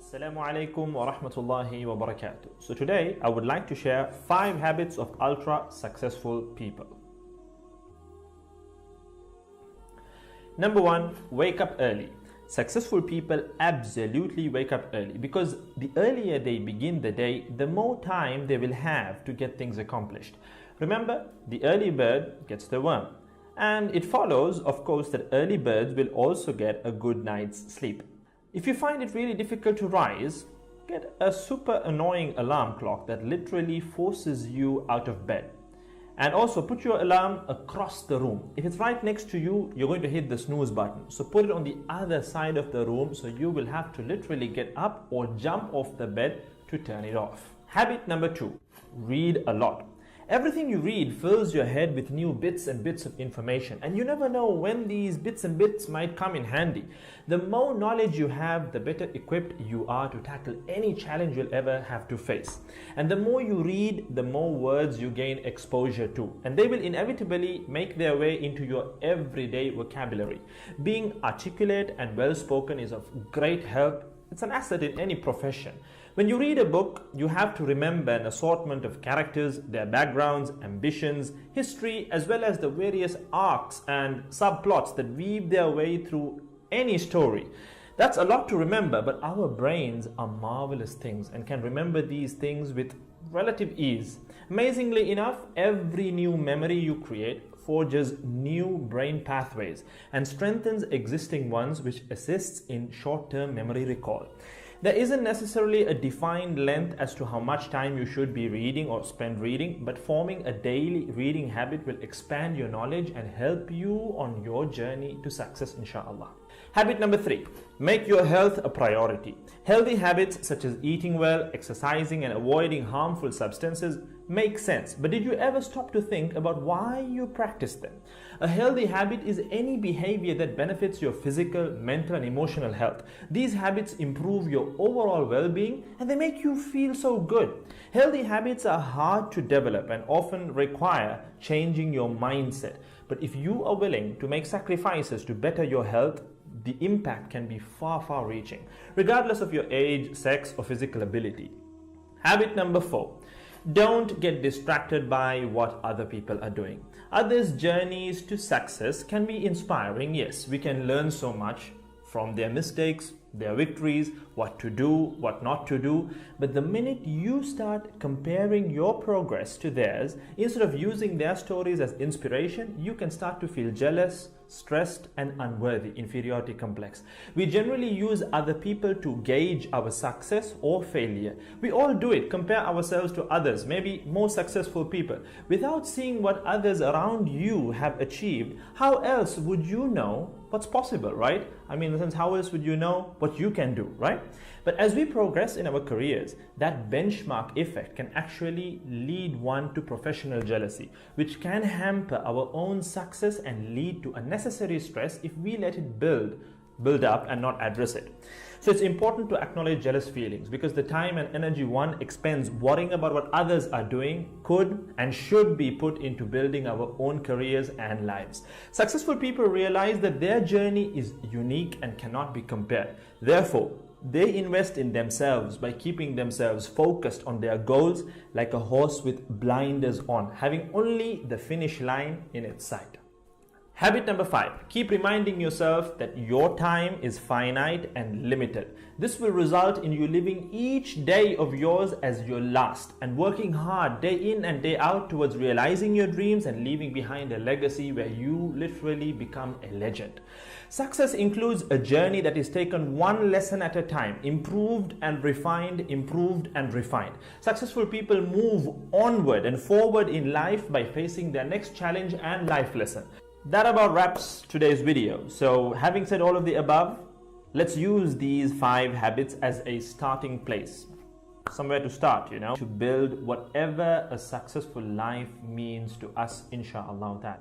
Assalamu alaikum wa rahmatullahi wa barakatuh. So today I would like to share 5 habits of ultra successful people. Number 1, wake up early. Successful people absolutely wake up early because the earlier they begin the day, the more time they will have to get things accomplished. Remember, the early bird gets the worm. And it follows, of course, that early birds will also get a good night's sleep. If you find it really difficult to rise, get a super annoying alarm clock that literally forces you out of bed. And also put your alarm across the room. If it's right next to you, you're going to hit the snooze button. So put it on the other side of the room so you will have to literally get up or jump off the bed to turn it off. Habit number 2, read a lot. Everything you read fills your head with new bits and bits of information, and you never know when these bits and bits might come in handy. The more knowledge you have, the better equipped you are to tackle any challenge you'll ever have to face. And the more you read, the more words you gain exposure to, and they will inevitably make their way into your everyday vocabulary. Being articulate and well-spoken is of great help. It's an asset in any profession. When you read a book, you have to remember an assortment of characters, their backgrounds, ambitions, history, as well as the various arcs and subplots that weave their way through any story. That's a lot to remember, but our brains are marvelous things and can remember these things with relative ease. Amazingly enough, every new memory you create forges new brain pathways and strengthens existing ones, which assists in short-term memory recall. There isn't necessarily a defined length as to how much time you should be reading or spend reading, but forming a daily reading habit will expand your knowledge and help you on your journey to success, inshallah. Habit number 3, make your health a priority. Healthy habits such as eating well, exercising, and avoiding harmful substances make sense, but did you ever stop to think about why you practice them? A healthy habit is any behavior that benefits your physical, mental, and emotional health. These habits improve your overall well-being and they make you feel so good. Healthy habits are hard to develop and often require changing your mindset. But if you are willing to make sacrifices to better your health, the impact can be far reaching, regardless of your age, sex, or physical ability. Habit number 4. Don't get distracted by what other people are doing. Others' journeys to success can be inspiring. Yes, we can learn so much from their mistakes, their victories, what to do, what not to do. But the minute you start comparing your progress to theirs, instead of using their stories as inspiration, you can start to feel jealous, stressed, and unworthy, inferiority complex. We generally use other people to gauge our success or failure. We all do it, compare ourselves to others, maybe more successful people. Without seeing what others around you have achieved, how else would you know what's possible, right? I mean, in the sense, how else would you know what you can do, right? But as we progress in our careers, that benchmark effect can actually lead one to professional jealousy, which can hamper our own success and lead to unnecessary stress if we let it build up and not address it. So it's important to acknowledge jealous feelings because the time and energy one expends worrying about what others are doing could and should be put into building our own careers and lives. Successful people realize that their journey is unique and cannot be compared. Therefore, they invest in themselves by keeping themselves focused on their goals like a horse with blinders on, having only the finish line in its sight. Habit number 5, keep reminding yourself that your time is finite and limited. This will result in you living each day of yours as your last and working hard day in and day out towards realizing your dreams and leaving behind a legacy where you literally become a legend. Success includes a journey that is taken one lesson at a time, improved and refined, improved and refined. Successful people move onward and forward in life by facing their next challenge and life lesson. That about wraps today's video. So having said all of the above, let's use these 5 habits as a starting place. Somewhere to start, to build whatever a successful life means to us, inshallah.